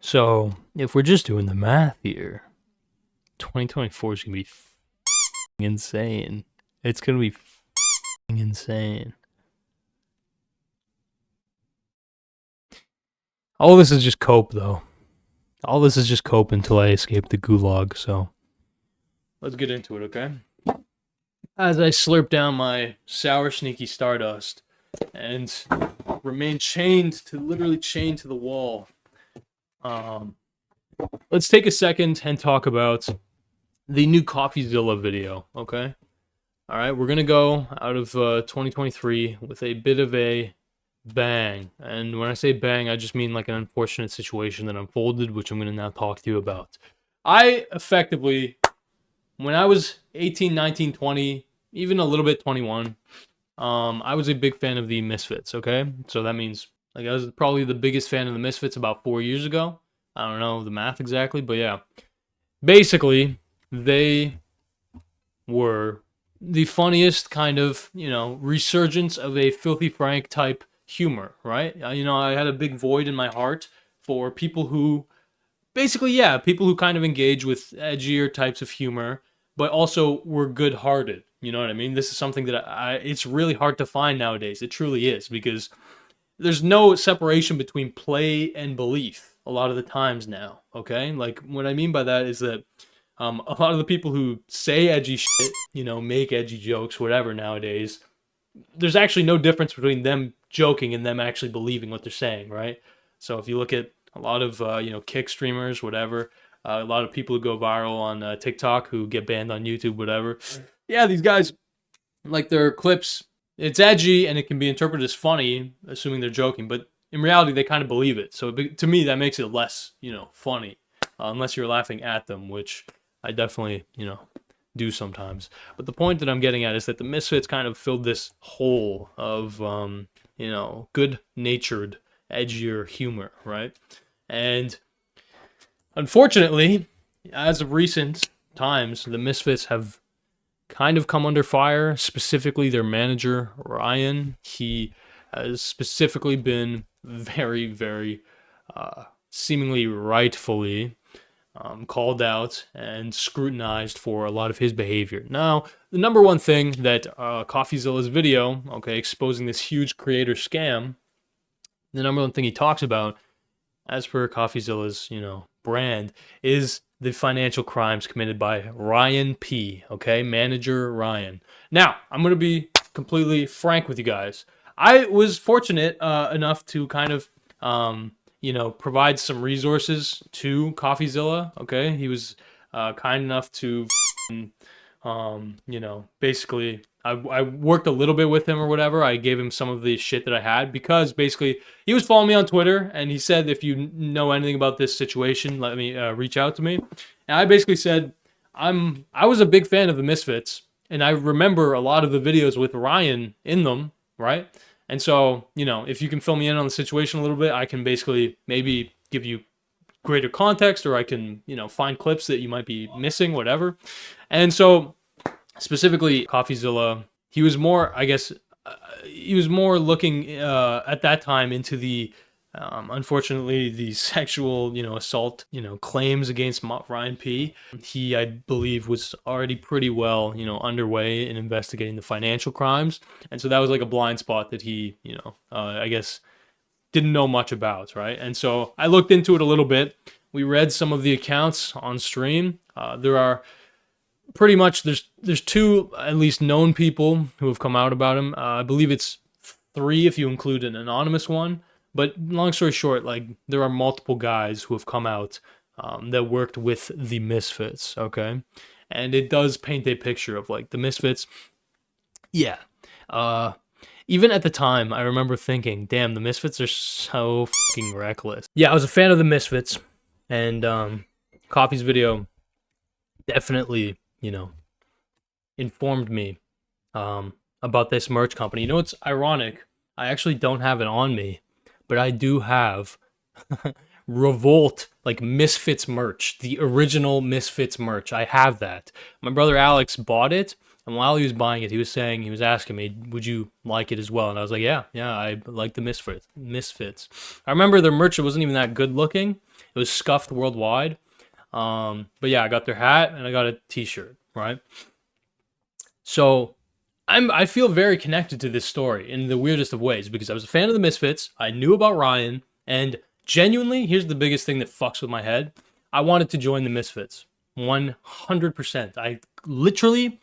So, if we're just doing the math here, 2024 is going to be insane. It's going to be insane. All this is just cope, though. All this is just cope until I escape the gulag, so let's get into it, okay? As I slurp down my sour, sneaky Stardust and remain literally chained to the wall, let's take a second and talk about the new Coffeezilla video, okay? All right, we're going to go out of 2023 with a bit of a bang. And when I say bang, I just mean like an unfortunate situation that unfolded, which I'm going to now talk to you about. I effectively, when I was 18, 19, 20, even a little bit 21, I was a big fan of the Misfits, okay? So that means like I was probably the biggest fan of the Misfits about 4 years ago. I don't know the math exactly, but yeah. Basically, they were the funniest kind of, resurgence of a Filthy Frank type humor, right? I had a big void in my heart for people who, basically, people who kind of engage with edgier types of humor, but also were good-hearted. You know what I mean? This is something that it's really hard to find nowadays. It truly is, because there's no separation between play and belief a lot of the times now, okay? Like, what I mean by that is that a lot of the people who say edgy shit, make edgy jokes, whatever nowadays, there's actually no difference between them joking and them actually believing what they're saying, right? So if you look at a lot of, kick streamers, whatever, a lot of people who go viral on TikTok who get banned on YouTube, whatever. Yeah, these guys, like their clips, it's edgy and it can be interpreted as funny, assuming they're joking, but in reality, they kind of believe it. So to me, that makes it less, funny, unless you're laughing at them, which I definitely, do sometimes. But the point that I'm getting at is that the Misfits kind of filled this hole of, good-natured, edgier humor, right? And unfortunately, as of recent times, the Misfits have kind of come under fire, specifically their manager, Ryan. He has specifically been very, very seemingly rightfully called out and scrutinized for a lot of his behavior. Now, the number one thing that Coffeezilla's video, exposing this huge creator scam, the number one thing he talks about, as per Coffeezilla's, brand, is the financial crimes committed by Ryan P, manager Ryan. Now, I'm going to be completely frank with you guys. I was fortunate enough to kind of, provide some resources to Coffeezilla, He was kind enough to, basically, I worked a little bit with him or whatever. I gave him some of the shit that I had because basically he was following me on Twitter and he said, if you know anything about this situation, let me reach out to me. And I basically said, I was a big fan of the Misfits and I remember a lot of the videos with Ryan in them, right? And so, if you can fill me in on the situation a little bit, I can basically maybe give you greater context, or I can, find clips that you might be missing, whatever. And so, specifically, Coffeezilla, he was more, looking at that time into the, unfortunately, the sexual, assault, claims against Ryan P. He, I believe, was already pretty well, underway in investigating the financial crimes. And so that was like a blind spot that he, didn't know much about, right? And so I looked into it a little bit. We read some of the accounts on stream. There are pretty much, there's two at least known people who have come out about him. I believe it's 3 if you include an anonymous one. But long story short, like, there are multiple guys who have come out that worked with the Misfits, And it does paint a picture of, like, the Misfits. Yeah. Even at the time, I remember thinking, damn, the Misfits are so fucking reckless. Yeah, I was a fan of the Misfits. And Coffee's video definitely, informed me about this merch company. You know what's ironic? I actually don't have it on me. But I do have Revolt, like Misfits merch, the original Misfits merch. I have that. My brother Alex bought it, And while he was buying it, he was asking me, would you like it as well? And I was like, yeah, I like the Misfits. I remember their merch wasn't even that good looking. It was scuffed worldwide. But yeah, I got their hat and I got a t-shirt, right? So I feel very connected to this story in the weirdest of ways because I was a fan of the Misfits. I knew about Ryan, and genuinely, here's the biggest thing that fucks with my head. I wanted to join the Misfits. 100%. I literally,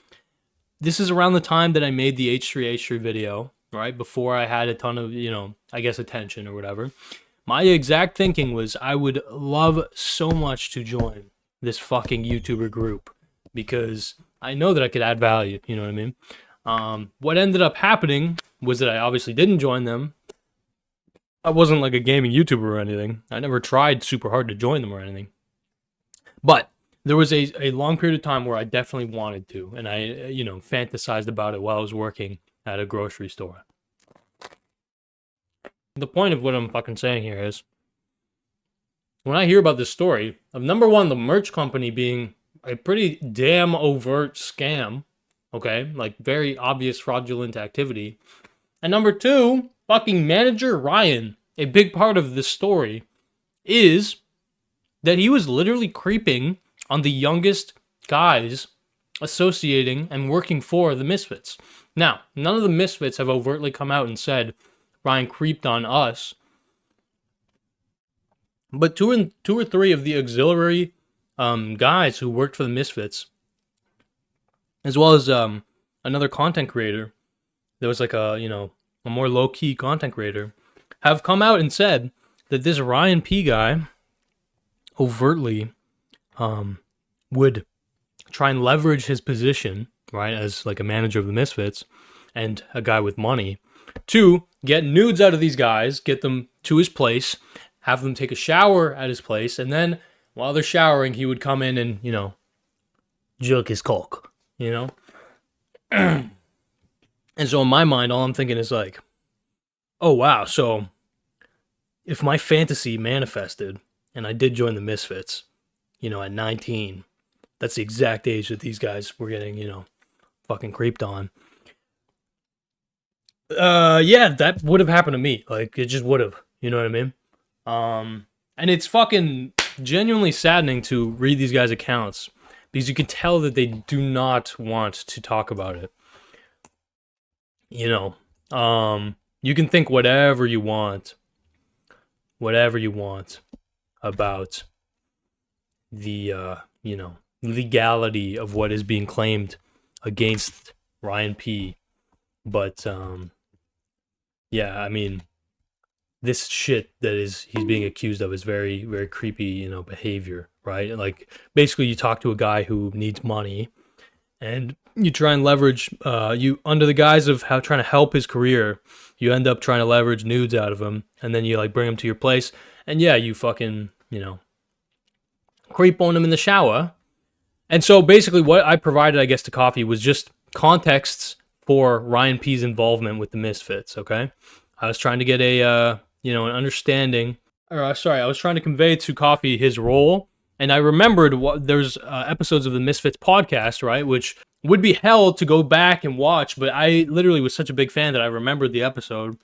this is around the time that I made the H3H3 video, right? Before I had a ton of, I guess attention or whatever. My exact thinking was I would love so much to join this fucking YouTuber group because I know that I could add value, you know what I mean? What ended up happening was that I obviously didn't join them. I wasn't like a gaming YouTuber or anything. I never tried super hard to join them or anything. But there was a long period of time where I definitely wanted to, and I, fantasized about it while I was working at a grocery store. The point of what I'm fucking saying here is, when I hear about this story of number one, the merch company being a pretty damn overt scam, okay, like very obvious fraudulent activity, and number two, fucking manager Ryan, a big part of this story is that he was literally creeping on the youngest guys associating and working for the Misfits. Now, none of the Misfits have overtly come out and said Ryan creeped on us, but two or three of the auxiliary guys who worked for the Misfits, as well as another content creator, there was like a more low-key content creator, have come out and said that this Ryan P guy overtly would try and leverage his position, right, as like a manager of the Misfits and a guy with money, to get nudes out of these guys, get them to his place, have them take a shower at his place, and then while they're showering, he would come in and, jerk his cock, And so in my mind, all I'm thinking is like, oh wow, so if my fantasy manifested and I did join the Misfits, at 19, that's the exact age that these guys were getting, fucking creeped on. Yeah, that would have happened to me. Like, it just would have, you know what I mean? And it's fucking genuinely saddening to read these guys' accounts because you can tell that they do not want to talk about it. You can think whatever you want about the, legality of what is being claimed against Ryan P. But, yeah, I mean, this shit that he's being accused of is very, very creepy, behavior, right? Like, basically you talk to a guy who needs money and you try and leverage, you under the guise of trying to help his career, you end up trying to leverage nudes out of him, and then you like bring him to your place, and yeah, you fucking, creep on him in the shower. And so basically what I provided, I guess, to Coffee was just contexts for Ryan P's involvement with the Misfits, okay? I was trying to get an understanding, I was trying to convey to Coffee his role, and I remembered there's episodes of the Misfits podcast, right, which would be hell to go back and watch, but I literally was such a big fan that I remembered the episode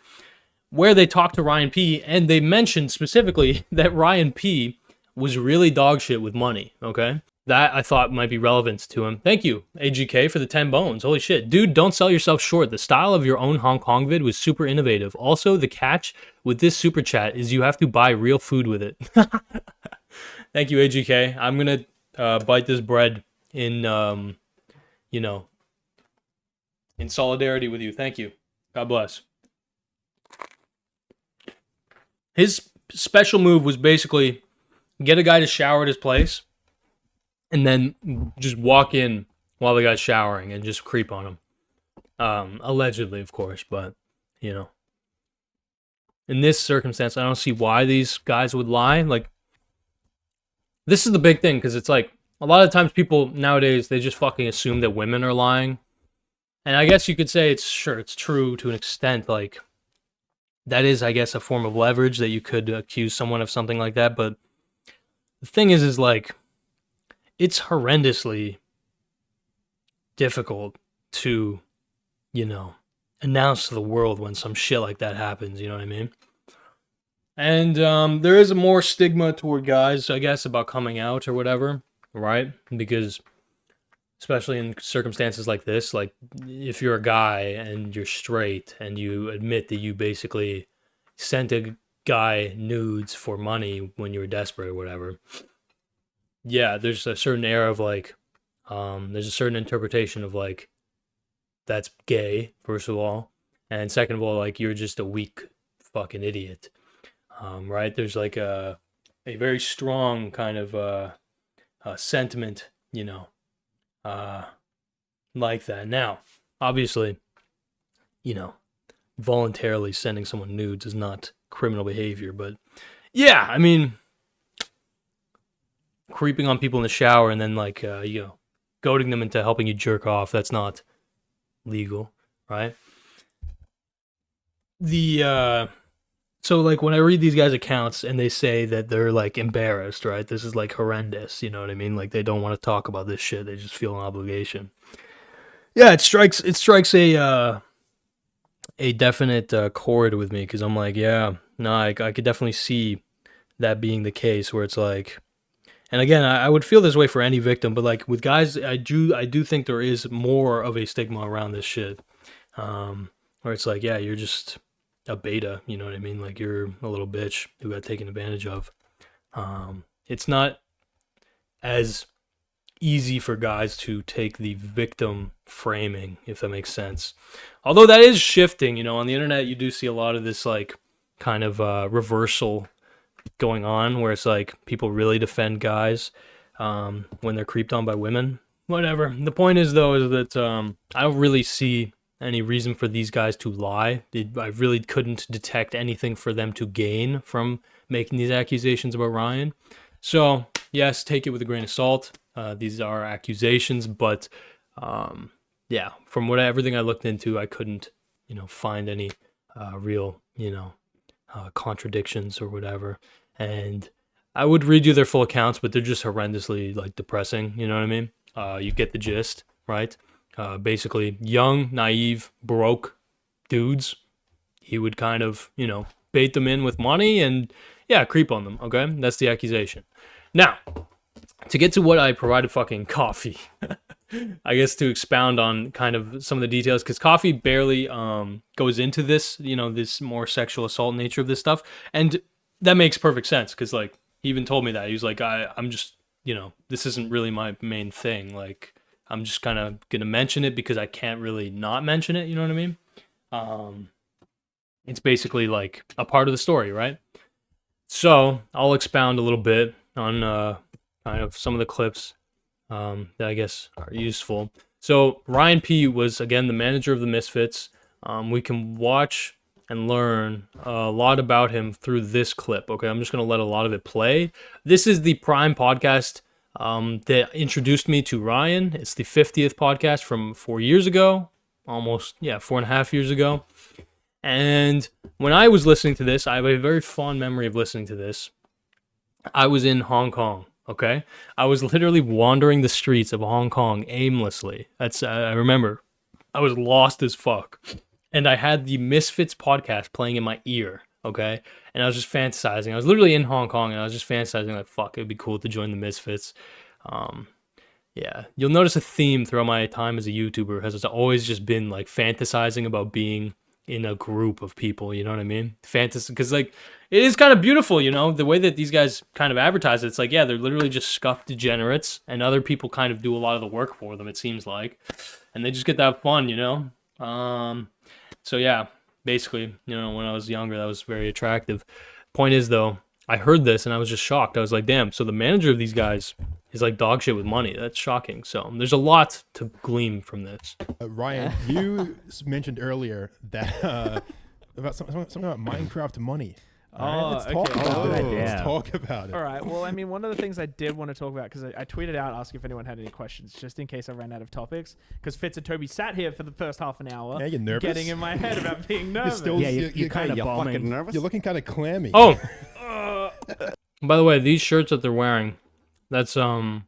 where they talked to Ryan P, and they mentioned specifically that Ryan P was really dog shit with money, okay? That I thought might be relevant to him. Thank you, AGK, for the 10 bones. Holy shit. Dude, don't sell yourself short. The style of your own Hong Kong vid was super innovative. Also, the catch with this super chat is you have to buy real food with it. Thank you, AGK. I'm going to bite this bread in, in solidarity with you. Thank you. God bless. His special move was basically get a guy to shower at his place and then just walk in while the guy's showering and just creep on him. Allegedly, of course, but, in this circumstance, I don't see why these guys would lie. Like, this is the big thing, because it's like, a lot of times people nowadays, they just fucking assume that women are lying. And I guess you could say it's true to an extent, like, that is, I guess, a form of leverage that you could accuse someone of something like that, but the thing is like, it's horrendously difficult to, you know, announce to the world when some shit like that happens, you know what I mean? And there is more stigma toward guys, I guess, about coming out or whatever, right? Because especially in circumstances like this, like if you're a guy and you're straight and you admit that you basically sent a guy nudes for money when you were desperate or whatever, yeah, there's a certain air of like, there's a certain interpretation of like, that's gay, first of all, and second of all, like you're just a weak fucking idiot, right? There's like a very strong kind of sentiment, you know, like that. Now, obviously, you know, voluntarily sending someone nudes is not criminal behavior, but yeah, I mean, creeping on people in the shower and then like, you know, goading them into helping you jerk off, that's not legal, right? So like when I read these guys' accounts and they say that they're like embarrassed, right? This is like horrendous, you know what I mean? Like they don't want to talk about this shit. They just feel an obligation. Yeah, it strikes a definite chord with me because I'm like, yeah, no, I could definitely see that being the case where it's like, and again, I would feel this way for any victim, but like with guys, I do think there is more of a stigma around this shit, where it's like, yeah, you're just a beta, you know what I mean? Like you're a little bitch who got taken advantage of. It's not as easy for guys to take the victim framing, if that makes sense. Although that is shifting, you know, on the internet, you do see a lot of this like kind of reversal going on where it's like people really defend guys when they're creeped on by women. Whatever. The point is though is that I don't really see any reason for these guys to lie. I really couldn't detect anything for them to gain from making these accusations about Ryan. So yes, take it with a grain of salt. These are accusations, but yeah, from everything I looked into, I couldn't, you know, find any real, you know, contradictions or whatever. And I would read you their full accounts, but they're just horrendously like depressing. You know what I mean? You get the gist, right? Basically, young, naive, broke dudes. He would kind of, you know, bait them in with money and yeah, creep on them. Okay, that's the accusation. Now, to get to what I provided fucking Coffee, I guess to expound on kind of some of the details, because Coffee barely goes into this, you know, this more sexual assault nature of this stuff, and that makes perfect sense, because like he even told me that he was like, I'm just, you know, this isn't really my main thing, like I'm just kind of gonna mention it because I can't really not mention it, you know what I mean? It's basically like a part of the story, right? So I'll expound a little bit on kind of some of the clips that I guess are useful. So Ryan P was again the manager of the Misfits. We can watch and learn a lot about him through this clip. Okay, I'm just gonna let a lot of it play. This is the Prime podcast that introduced me to Ryan. It's the 50th podcast from 4 years ago, almost 4.5 years ago. And when I was listening to this, I have a very fond memory of listening to this. I was in Hong Kong. Okay, I was literally wandering the streets of Hong Kong aimlessly. I remember I was lost as fuck, and I had the Misfits podcast playing in my ear. Okay, and I was just fantasizing. I was literally in Hong Kong, and I was just fantasizing like, fuck, it'd be cool to join the Misfits. Yeah, you'll notice a theme throughout my time as a YouTuber has always just been like fantasizing about being in a group of people, you know what I mean? Fantasy, because like it is kind of beautiful, you know, the way that these guys kind of advertise it. It's like, yeah, they're literally just scuffed degenerates, and other people kind of do a lot of the work for them, it seems like, and they just get that fun, you know. So yeah, basically, you know, when I was younger, that was very attractive. Point is though, I heard this and I was just shocked. I was like, damn, so the manager of these guys is like dog shit with money. That's shocking. So there's a lot to glean from this. Ryan, you mentioned earlier that about something about Minecraft money. Let's talk about it. All right. Well, I mean, one of the things I did want to talk about, because I tweeted out asking if anyone had any questions, just in case I ran out of topics, because Fitz and Toby sat here for the first half an hour. Yeah, you're nervous. Getting in my head about being nervous. You're kind of fucking nervous. You're looking kind of clammy. Oh, by the way, these shirts that they're wearing, that's not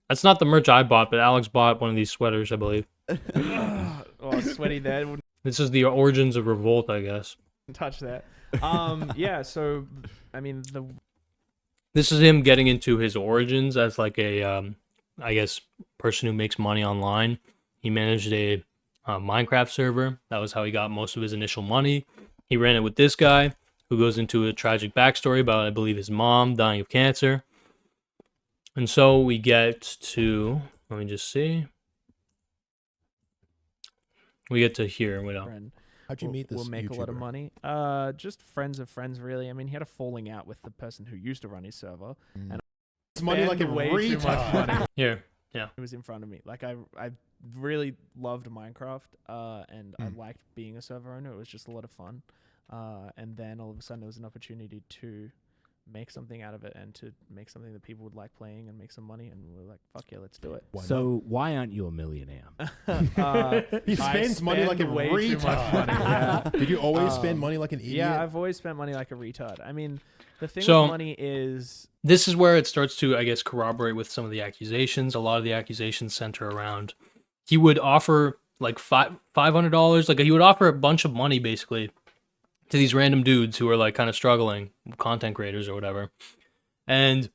the merch I bought, but Alex bought one of these sweaters, I believe. Oh, sweaty there. Wouldn't This is the origins of revolt, I guess. touch that. Yeah. So, I mean, This is him getting into his origins as like a, I guess, person who makes money online. He managed a Minecraft server. That was how he got most of his initial money. He ran it with this guy, who goes into a tragic backstory about, I believe, his mom dying of cancer. And so we get to, let me just see. We get to here. Wait up. friend How'd you meet this will make a lot of YouTuber? money. Just friends of friends, really. I mean, he had a falling out with the person who used to run his server. And It's money like a spent way too much retard. money. Here. It was in front of me. Like I really loved Minecraft, and I liked being a server owner. It was just a lot of fun. And then all of a sudden, there was an opportunity to make something out of it and to make something that people would like playing and make some money. And we're like, fuck yeah, let's do it. Why So why aren't you a millionaire? He spends money like a way too much retard. money. Yeah. Did you always spend money like an idiot? Yeah, I've always spent money like a retard. I mean, the thing So- with money is This is where it starts to, I guess, corroborate with some of the accusations. A lot of the accusations center around he would offer like $500, like he would offer a bunch of money basically to these random dudes who are like kind of struggling, content creators or whatever. And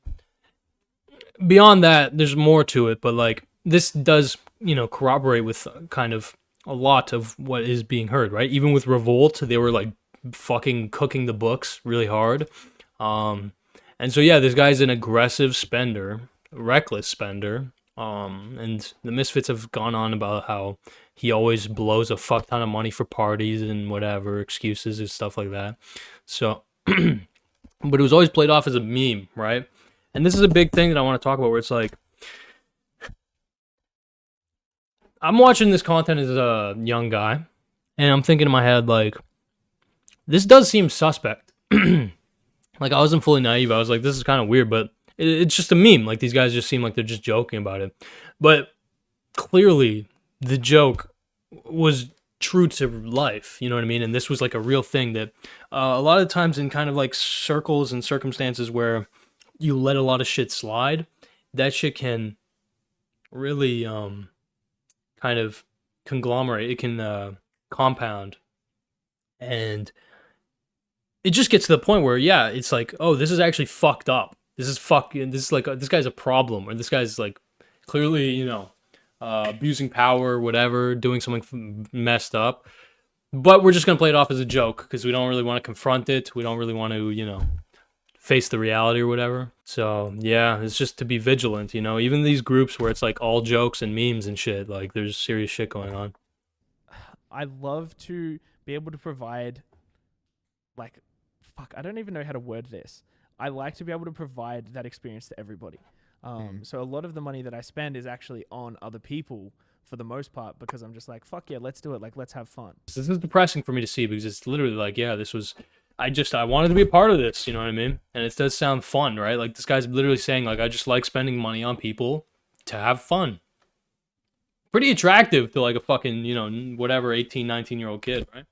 beyond that, there's more to it, but like this does, corroborate with kind of a lot of what is being heard, right? Even with Revolt, they were like fucking cooking the books really hard. And so, yeah, this guy's an aggressive spender, reckless spender. And the Misfits have gone on about how he always blows a fuck ton of money for parties and whatever, excuses and stuff like that. So, but it was always played off as a meme, right? And this is a big thing that I want to talk about where it's like, I'm watching this content as a young guy, and I'm thinking in my head, like, this does seem suspect. Like, I wasn't fully naive. I was like, this is kind of weird, but it's just a meme. Like, these guys just seem like they're just joking about it. But clearly, the joke was true to life. You know what I mean? And this was like a real thing that a lot of times in kind of like circles and circumstances where you let a lot of shit slide, that shit can really kind of conglomerate. It can compound. And it just gets to the point where, yeah, it's like, oh, this is actually fucked up. This is fucking, this is like, this guy's a problem, or this guy's like clearly, abusing power, whatever, doing something messed up. But we're just going to play it off as a joke because we don't really want to confront it. We don't really want to, face the reality or whatever. So, yeah, it's just to be vigilant, even these groups where it's like all jokes and memes and shit, like there's serious shit going on. I love to be able to provide, like, I don't even know how to word this. I like to be able to provide that experience to everybody. So a lot of the money that I spend is actually on other people for the most part because I'm just like, fuck yeah, let's do it. Like, let's have fun. This is depressing for me to see because it's literally like, yeah, this was, I wanted to be a part of this, you know what I mean? And it does sound fun, right? Like this guy's literally saying like, I just like spending money on people to have fun. Pretty attractive to like a fucking, whatever, 18, 19-year-old kid, right?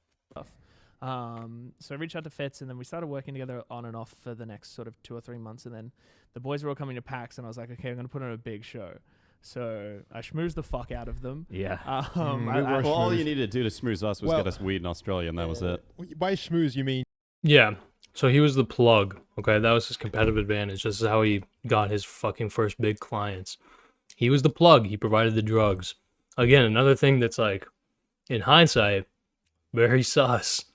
So I reached out to Fitz and then we started working together on and off for the next sort of 2 or 3 months. And then the boys were all coming to PAX and I was like, okay, I'm going to put on a big show. So I schmoozed the fuck out of them. Yeah. Well, all you needed to do to smooze us was get us weed in Australia, and that was it. By schmooze, you mean Yeah. So he was the plug, okay? That was his competitive advantage. This is how he got his fucking first big clients. He was the plug. He provided the drugs. Again, another thing that's like, in hindsight, very sus.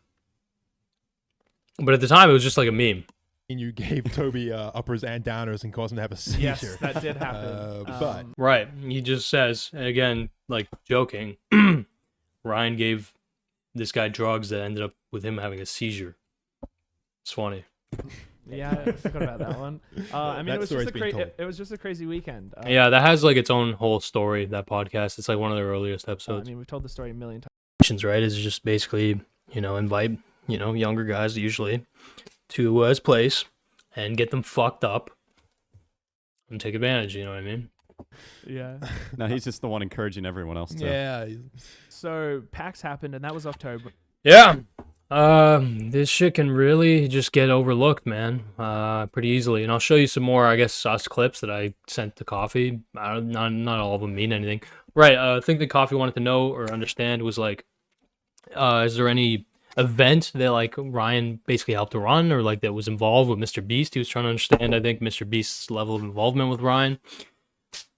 But at the time, it was just like a meme. you gave Toby uppers and downers and caused him to have a seizure? Yes, that did happen. But Right. He just says, and again, like joking, Ryan gave this guy drugs that ended up with him having a seizure. It's funny. Yeah, I forgot about that one. I mean, That it was story's just been told. it was just a crazy weekend. Yeah, that has like its own whole story, that podcast. It's like one of the earliest I episodes. mean, we've told the story a million times. Right? Is just basically, invite, younger guys usually to his place and get them fucked up and take advantage, you know what I mean? Yeah. No, he's just the one encouraging everyone else to. yeah, So PAX happened, and that was October. Yeah. This shit can really just get overlooked, man. Pretty easily. And I'll show you some more, I guess, sus clips that I sent to Coffee. Not all of them mean anything. Right, I think that Coffee wanted to know or understand was like, is there any event that like Ryan basically helped to run or like that was involved with Mr. Beast? He was trying to understand, I think, Mr. Beast's level of involvement with Ryan.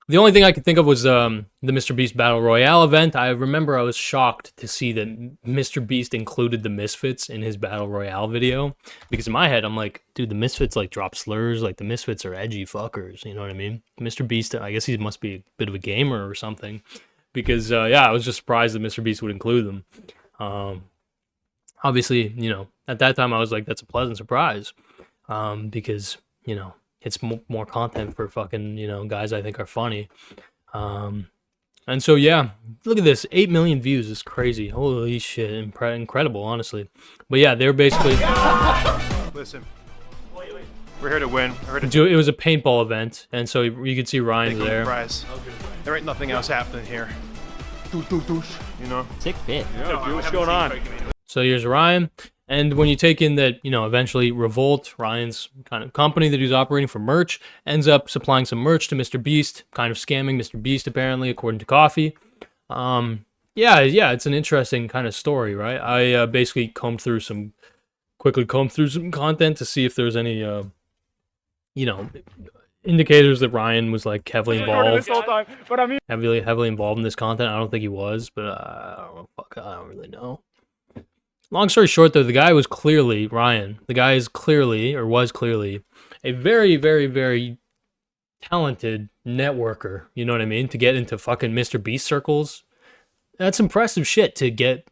The only thing I could think of was the Mr. Beast Battle Royale event. I remember I was shocked to see that Mr. Beast included the Misfits in his Battle Royale video. Because in my head, I'm like, dude, the Misfits like drop slurs. Like the Misfits are edgy fuckers. You know what I mean? Mr. Beast, I guess he must be a bit of a gamer or something. Because, yeah, I was just surprised that Mr. Beast would include them. Obviously, you know, at that time I was like, that's a pleasant surprise. Because, you know, it's more content for fucking, you know, guys I think are funny. And so, yeah, look at this. 8 million views is crazy. Holy shit. Incredible, honestly. But yeah, they're basically... Listen, we're here to win. It was a paintball event, and so you could see Ryan's there. Prize. There ain't nothing else happening here. You know? Sick fit. Yeah, what's going on? So here's Ryan. And when you take in that, you know, eventually Revolt, Ryan's kind of company that he's operating for merch, ends up supplying some merch to Mr. Beast, kind of scamming Mr. Beast, apparently, according to Coffee. Yeah, it's an interesting kind of story, right? I basically quickly combed through some content to see if there's any, you know, indicators that Ryan was like heavily involved. Heavily involved in this content. I don't think he was, but I don't really know. Long story short, though, the guy was clearly, Ryan, the guy is clearly, or was clearly, a very, very, very talented networker, you know what I mean? To get into fucking Mr. Beast circles. That's impressive shit to get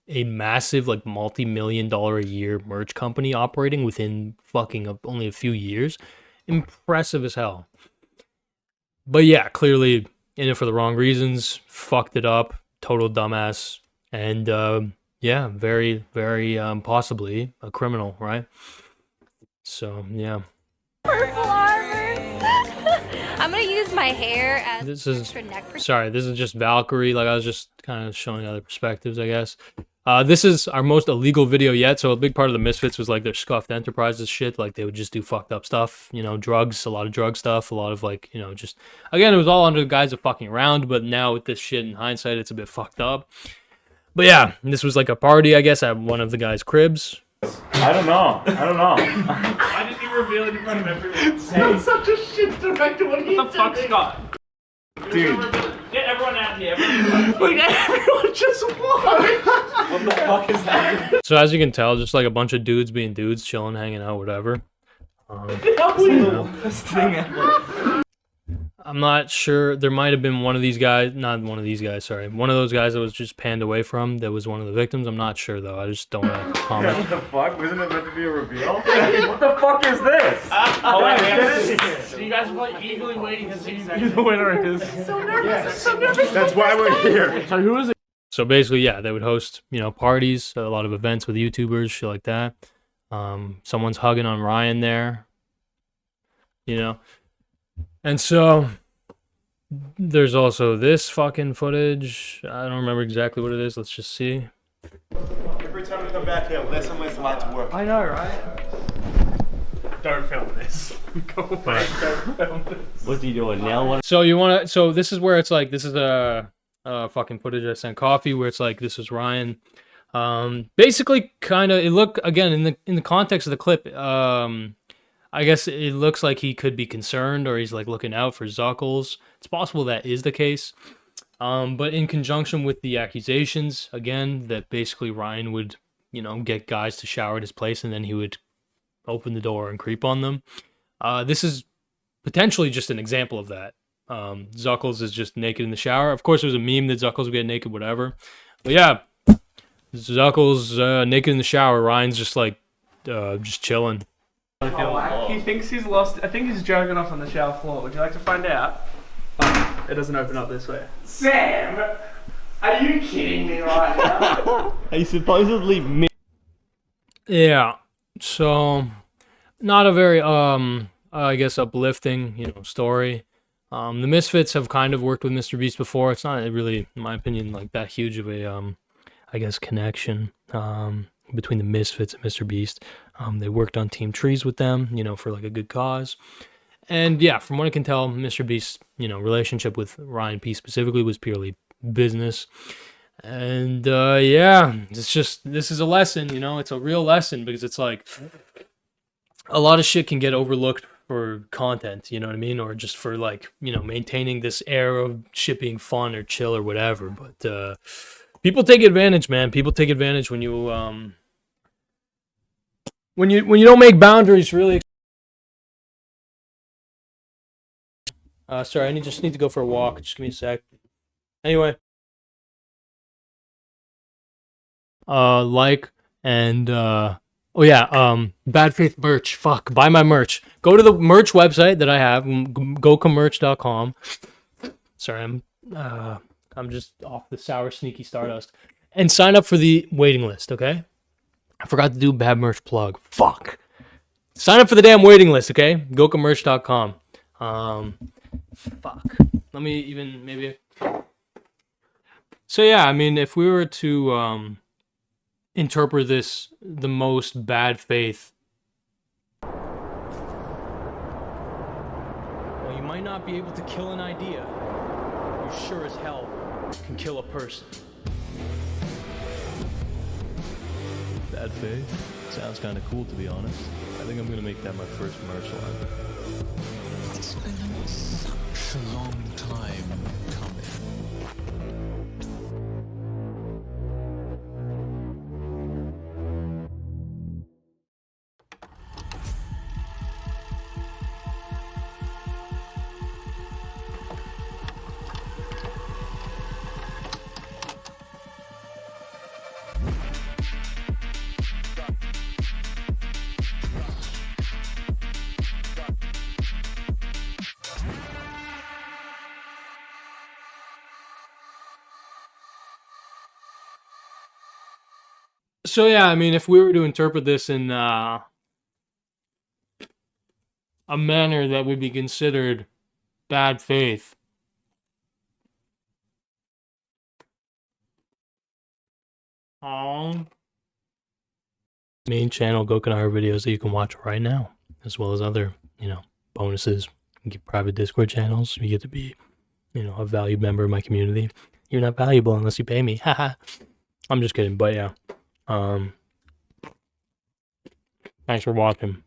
a massive, like, multi-million-dollar a year merch company operating within fucking only a few years. Impressive as hell. But yeah, clearly in it for the wrong reasons, fucked it up, total dumbass, and, yeah, very, very possibly a criminal, right? So, yeah. Purple armor. I'm gonna use my hair as extra neck protection. Sorry, this is just Valkyrie. Like, I was just kind of showing other perspectives, I guess. This is our most illegal video yet, so a big part of the Misfits was, like, their scuffed enterprises shit. Like, they would just do fucked up stuff, you know, drugs, a lot of drug stuff, a lot of, like, you know, just... Again, it was all under the guise of fucking around, but now with this shit in hindsight, it's a bit fucked up. But yeah, this was like a party, I guess, at one of the guys' cribs. I don't know. Why did you reveal it in front of everyone? That's such a shit director. What the fuck, Scott? Dude. Get everyone out here. Look at everyone just watch. What the fuck is that? So as you can tell, just like a bunch of dudes being dudes, chilling, hanging out, whatever. The worst thing ever. I'm not sure. There might have been one of these guys, not one of these guys, sorry. One of those guys that was just panned away from, that was one of the victims. I'm not sure, though. I just don't want to comment. What the fuck? Wasn't it meant to be a reveal? What the fuck is this? Oh, wait, so you guys are eagerly waiting to see who the winner is. So nervous. So nervous. That's why we're here. So who is it? So basically, yeah, they would host, you know, parties, a lot of events with YouTubers, shit like that. Someone's hugging on Ryan there, you know. And so there's also this fucking footage. I don't remember exactly what it is. Let's just see. Every time we come back here, less and less lights work. I know, right? Don't film this. Go away. Don't film this. What's he doing now? So you want to? So this is where it's like, this is a fucking footage I sent Coffee, where it's like, this is Ryan. Basically, kind of, it look again in the context of the clip. I guess it looks like he could be concerned, or he's like looking out for Zuckles. It's possible that is the case. But in conjunction with the accusations, again, that basically Ryan would, you know, get guys to shower at his place and then he would open the door and creep on them. This is potentially just an example of that. Zuckles is just naked in the shower. Of course, it was a meme that Zuckles would get naked, whatever. But yeah, Zuckles naked in the shower. Ryan's just like, just chilling. He thinks he's lost. I think he's jogging off on the shower floor. Would you like to find out? Oh, it doesn't open up this way. Sam, are you kidding me right now? He supposedly Yeah. So, not a very I guess uplifting, you know, story. The Misfits have kind of worked with Mr. Beast before. It's not really, in my opinion, like that huge of a I guess connection. between the Misfits and Mr. Beast. They worked on Team Trees with them, you know, for like a good cause. And yeah, from what I can tell, Mr. Beast's, you know, relationship with Ryan P specifically was purely business. And yeah, this is a lesson, you know, it's a real lesson, because it's like a lot of shit can get overlooked for content, you know what I mean? Or just for like, you know, maintaining this air of shit being fun or chill or whatever. But people take advantage, man. People take advantage when you don't make boundaries really. Sorry, I just need to go for a walk. Just give me a sec. Anyway. Like and oh yeah, Bad Faith merch. Fuck, buy my merch. Go to the merch website that I have, gokamerch.com. Sorry, I'm just off the sour sneaky stardust. And sign up for the waiting list, okay? I forgot to do a bad merch plug. Fuck. Sign up for the damn waiting list, okay? Gokamerch.com. Fuck. Let me even maybe. So yeah, I mean, if we were to interpret this the most bad faith, well, you might not be able to kill an idea. You sure as hell can kill a person. Bad faith? Sounds kind of cool, to be honest. I think I'm gonna make that my first merch line. It's been such a long time coming. So yeah, I mean, if we were to interpret this in a manner that would be considered bad faith, main channel Gokanaru videos that you can watch right now, as well as other, you know, bonuses. You get private Discord channels. You get to be, you know, a valued member of my community. You're not valuable unless you pay me. Haha. I'm just kidding, but yeah. Thanks for watching.